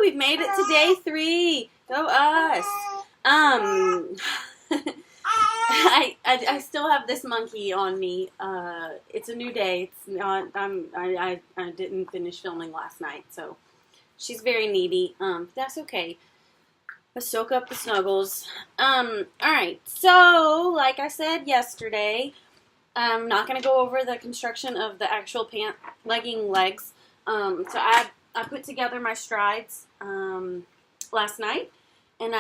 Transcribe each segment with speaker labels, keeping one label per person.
Speaker 1: we've made it to day 3. Go us. I still have this monkey on me. It's a new day. It's not. I didn't finish filming last night, so she's very needy. That's okay. Let's soak up the snuggles. All right. So, like I said yesterday, I'm not gonna go over the construction of the actual legging legs. So I put together my strides last night, and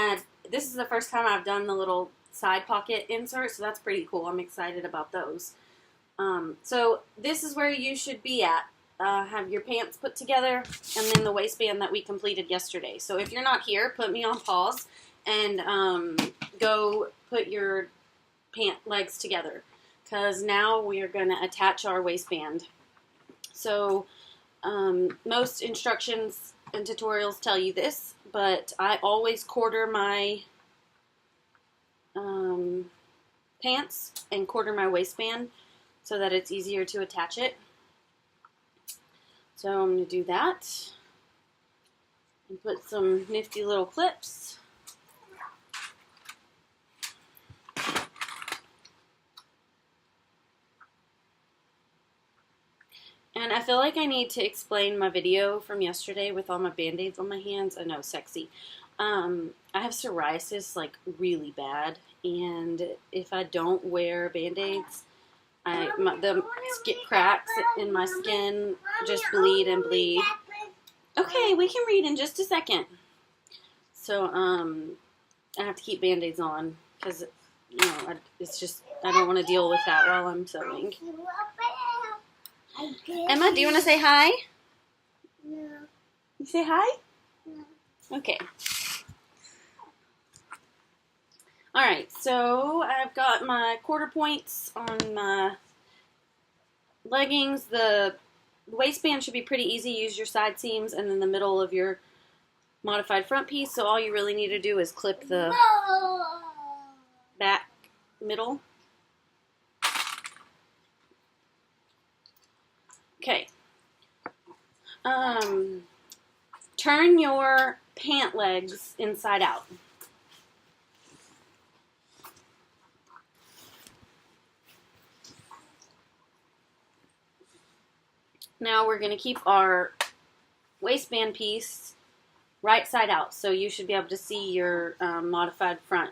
Speaker 1: this is the first time I've done the little side pocket insert, so that's pretty cool. I'm excited about those. So this is where you should be at. Have your pants put together, and then the waistband that we completed yesterday. So if you're not here, put me on pause and go put your legs together, because now we are going to attach our waistband. So most instructions and tutorials tell you this, but I always quarter my pants and quarter my waistband so that it's easier to attach it. So I'm going to do that and put some nifty little clips. And I feel like I need to explain my video from yesterday with all my band-aids on my hands. I know, sexy. I have psoriasis, like, really bad, and if I don't wear band-aids, the cracks in my skin just bleed and bleed. Okay, we can read in just a second. So, I have to keep band-aids on, because, you know, it's just, I don't want to deal with that while I'm sewing. Emma, do you want to say hi? No. You say hi? No. Okay. Alright, so I've got my quarter points on my leggings. The waistband should be pretty easy. Use your side seams and then the middle of your modified front piece. So all you really need to do is clip the back middle. Okay. Turn your pant legs inside out. Now we're going to keep our waistband piece right side out, so you should be able to see your modified front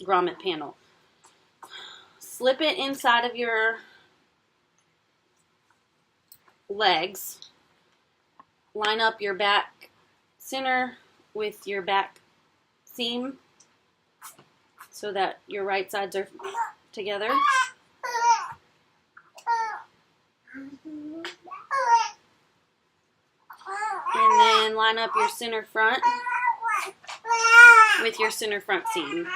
Speaker 1: grommet panel. Slip it inside of your legs. Line up your back center with your back seam so that your right sides are together. And then line up your center front with your center front seam.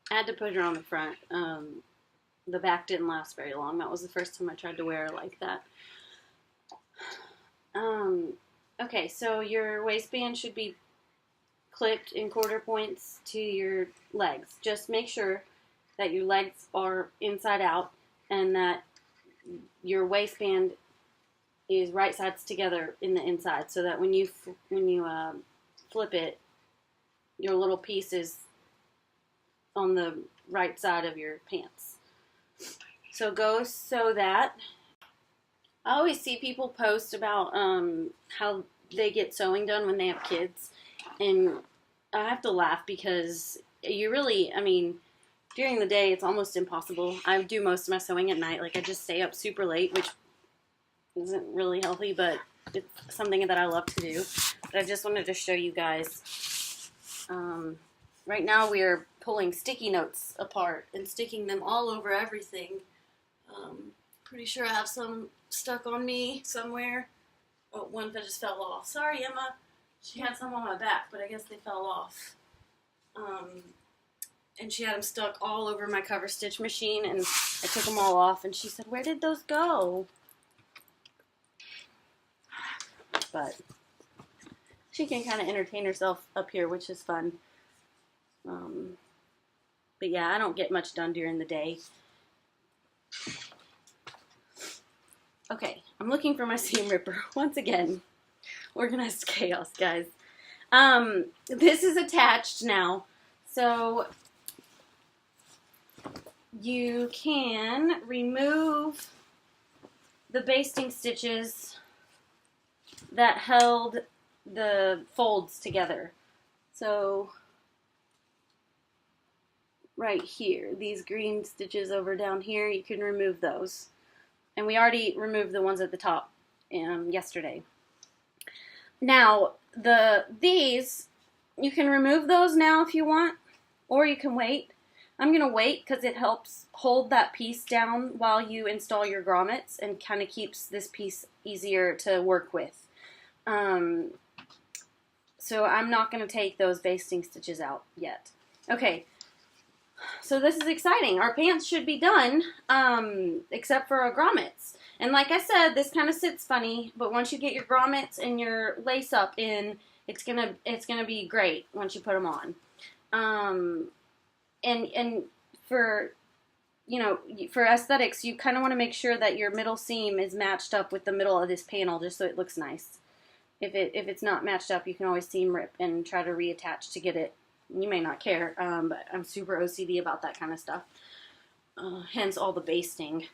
Speaker 1: I had to put her on the front. The back didn't last very long. That was the first time I tried to wear her like that. Okay, so your waistband should be clipped in quarter points to your legs. Just make sure that your legs are inside out and that your waistband is right sides together in the inside, so that when you flip it, your little piece is on the right side of your pants. So go sew that. I always see people post about how they get sewing done when they have kids, and I have to laugh because you really, I mean, during the day it's almost impossible. I do most of my sewing at night. Like, I just stay up super late, which isn't really healthy, but it's something that I love to do. But I just wanted to show you guys. Right now we are pulling sticky notes apart and sticking them all over everything. Pretty sure I have some stuck on me somewhere. Oh, one that just fell off. Sorry, Emma. She had some on my back, but I guess they fell off. And she had them stuck all over my cover stitch machine, and I took them all off, and she said, "Where did those go?" But she can kind of entertain herself up here, which is fun. But yeah, I don't get much done during the day. Okay, I'm looking for my seam ripper. Once again, organized chaos, guys. This is attached now, so you can remove the basting stitches that held the folds together. So right here, these green stitches over down here, you can remove those. And we already removed the ones at the top yesterday. Now, these, you can remove those now if you want, or you can wait. I'm going to wait because it helps hold that piece down while you install your grommets and kind of keeps this piece easier to work with. So I'm not going to take those basting stitches out yet. Okay, so this is exciting. Our pants should be done, except for our grommets. And like I said, this kind of sits funny, but once you get your grommets and your lace up in, it's gonna be great once you put them on. And for, you know, for aesthetics, you kind of want to make sure that your middle seam is matched up with the middle of this panel, just so it looks nice. If it's not matched up, you can always seam rip and try to reattach to get it. You may not care, but I'm super OCD about that kind of stuff. Hence all the basting.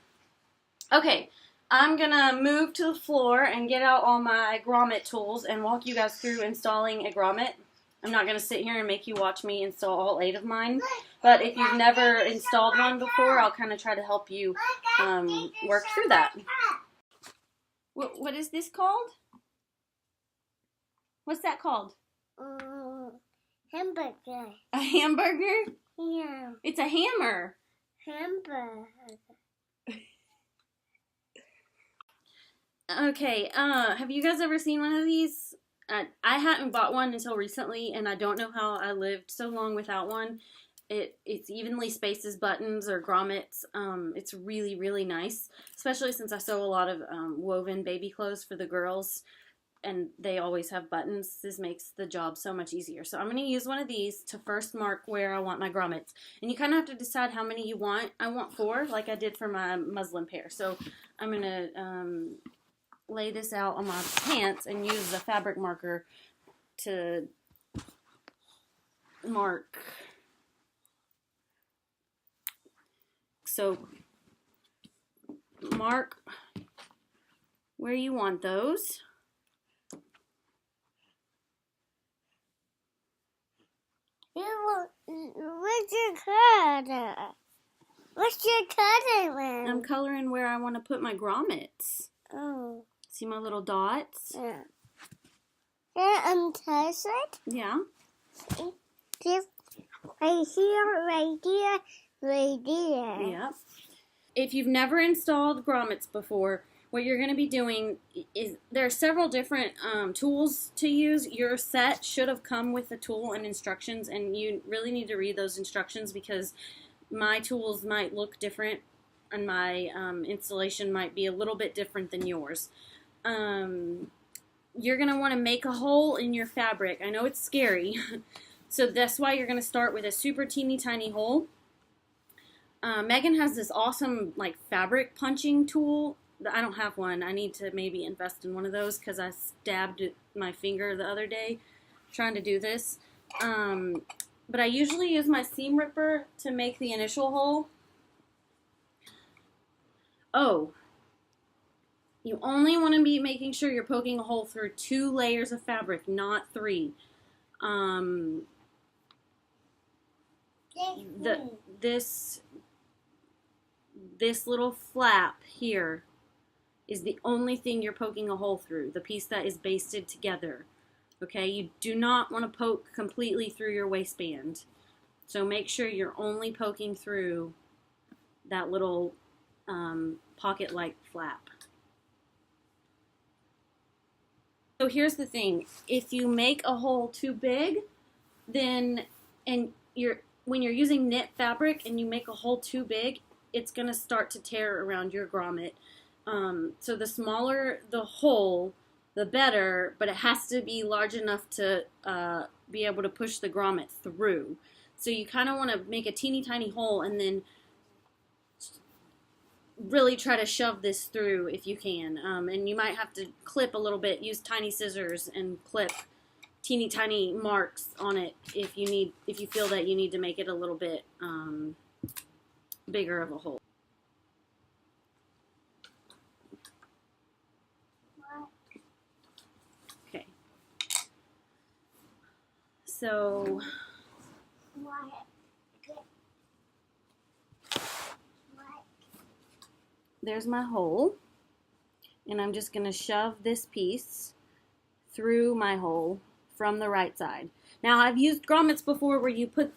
Speaker 1: Okay, I'm gonna move to the floor and get out all my grommet tools and walk you guys through installing a grommet. I'm not gonna sit here and make you watch me install all 8 of mine, but if you've never installed one before, I'll kind of try to help you work through that. What is this called? What's that called?
Speaker 2: Hamburger.
Speaker 1: A hamburger?
Speaker 2: Yeah.
Speaker 1: It's a hammer.
Speaker 2: Hamburger.
Speaker 1: Okay, have you guys ever seen one of these? I hadn't bought one until recently, and I don't know how I lived so long without one. It's evenly spaces buttons or grommets. It's really, really nice, especially since I sew a lot of woven baby clothes for the girls, and they always have buttons. This makes the job so much easier. So I'm going to use one of these to first mark where I want my grommets. And you kind of have to decide how many you want. I want 4, like I did for my muslin pair. So I'm going to lay this out on my pants and use a fabric marker to mark. So mark where you want those.
Speaker 2: What's your color? What's your coloring?
Speaker 1: I'm coloring where I want to put my grommets.
Speaker 2: Oh.
Speaker 1: See my little dots?
Speaker 2: Yeah. And touch it?
Speaker 1: Yeah.
Speaker 2: Just right here, right here, right there.
Speaker 1: Yep. If you've never installed grommets before, what you're going to be doing is there are several different tools to use. Your set should have come with a tool and instructions, and you really need to read those instructions because my tools might look different and my installation might be a little bit different than yours. You're going to want to make a hole in your fabric. I know it's scary, so that's why you're going to start with a super teeny tiny hole. Megan has this awesome like fabric punching tool. I don't have one. I need to maybe invest in one of those because I stabbed my finger the other day trying to do this. But I usually use my seam ripper to make the initial hole. Oh, you only want to be making sure you're poking a hole through 2 layers of fabric, not 3. This little flap here is the only thing you're poking a hole through, the piece that is basted together. Okay, you do not want to poke completely through your waistband. So make sure you're only poking through that little pocket-like flap. So here's the thing, if you make a hole too big, then when you're using knit fabric and you make a hole too big, it's going to start to tear around your grommet. So the smaller the hole, the better, but it has to be large enough to be able to push the grommet through. So you kind of want to make a teeny tiny hole and then really try to shove this through if you can. And you might have to clip a little bit, use tiny scissors and clip teeny tiny marks on it if you feel that you need to make it a little bit bigger of a hole. Okay. So there's my hole, and I'm just going to shove this piece through my hole from the right side. Now, I've used grommets before where you put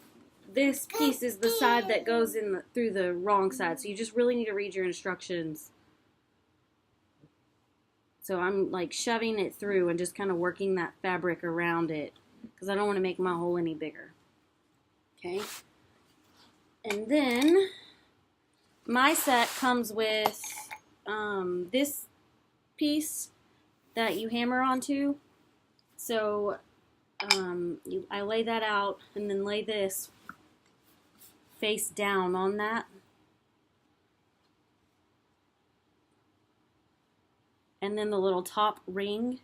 Speaker 1: this piece is the side that goes in through the wrong side, so you just really need to read your instructions. So I'm like shoving it through and just kind of working that fabric around it because I don't want to make my hole any bigger. Okay, and then my set comes with this piece that you hammer onto. So I lay that out and then lay this face down on that. And then the little top ring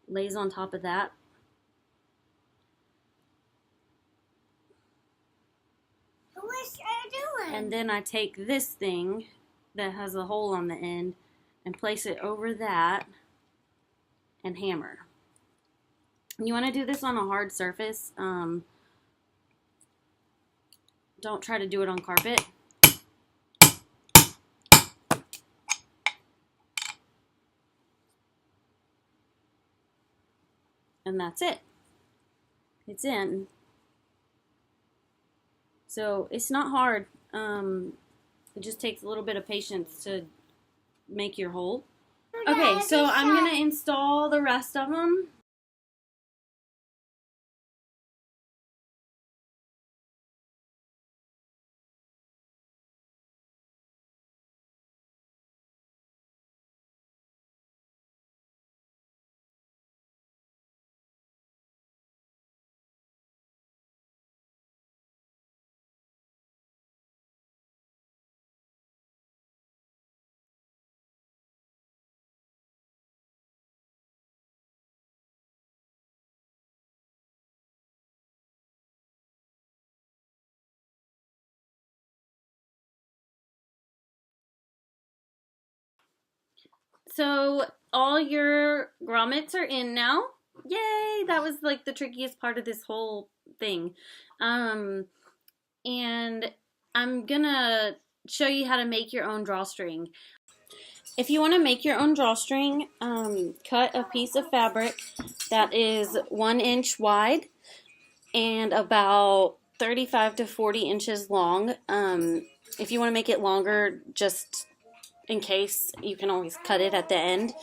Speaker 1: lays on top of that.
Speaker 2: What's I doing?
Speaker 1: And then I take this thing that has a hole on the end and place it over that and hammer. You want to do this on a hard surface. Don't try to do it on carpet. And that's it. It's in. So it's not hard. It just takes a little bit of patience to make your hole. Okay, so I'm going to install the rest of them. So all your grommets are in now. Yay! That was like the trickiest part of this whole thing. And I'm gonna show you how to make your own drawstring. If you want to make your own drawstring, cut a piece of fabric that is 1 inch wide and about 35 to 40 inches long. If you want to make it longer, just in case, you can always cut it at the end.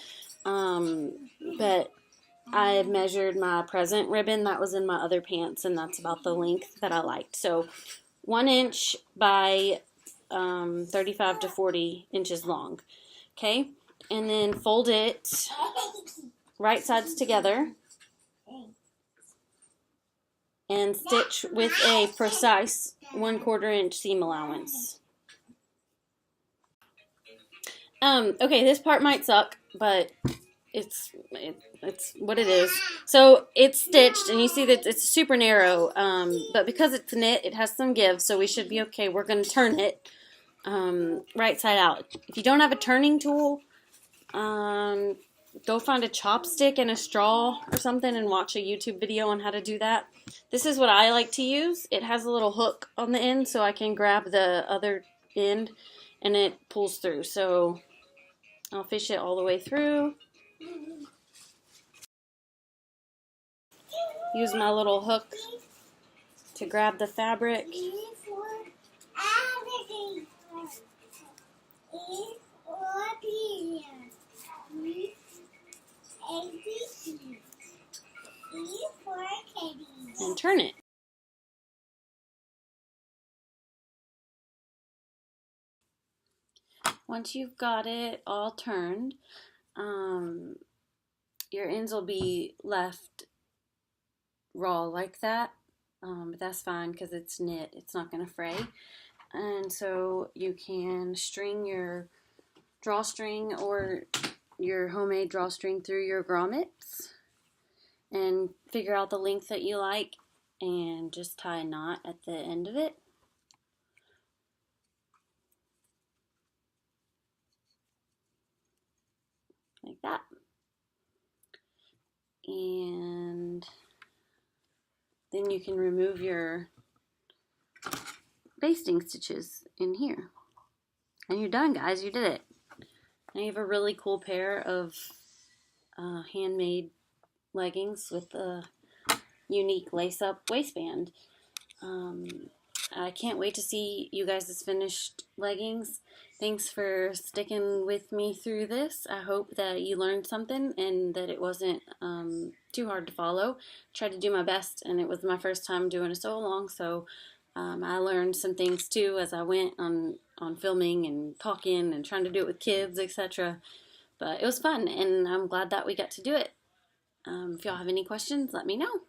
Speaker 1: But I measured my present ribbon that was in my other pants, and that's about the length that I liked. So 1 inch by 35 to 40 inches long. Okay, and then fold it right sides together and stitch with a precise 1/4 inch seam allowance. Okay, this part might suck, but it's what it is. So it's stitched, and you see that it's super narrow, but because it's knit, it has some give, so we should be okay. We're going to turn it right side out. If you don't have a turning tool, go find a chopstick and a straw or something and watch a YouTube video on how to do that. This is what I like to use. It has a little hook on the end, so I can grab the other end and it pulls through. So I'll fish it all the way through. Use my little hook to grab the fabric. And turn it. Once you've got it all turned, your ends will be left raw like that, but that's fine because it's knit. It's not going to fray. And so you can string your drawstring or your homemade drawstring through your grommets and figure out the length that you like and just tie a knot at the end of it. Like that. And then you can remove your basting stitches in here. And you're done, guys. You did it. Now you have a really cool pair of handmade leggings with a unique lace-up waistband. I can't wait to see you guys' finished leggings. Thanks for sticking with me through this. I hope that you learned something and that it wasn't too hard to follow. Tried to do my best, and it was my first time doing a sew along, so I learned some things too as I went on filming and talking and trying to do it with kids, etc. But it was fun, and I'm glad that we got to do it. If y'all have any questions, let me know.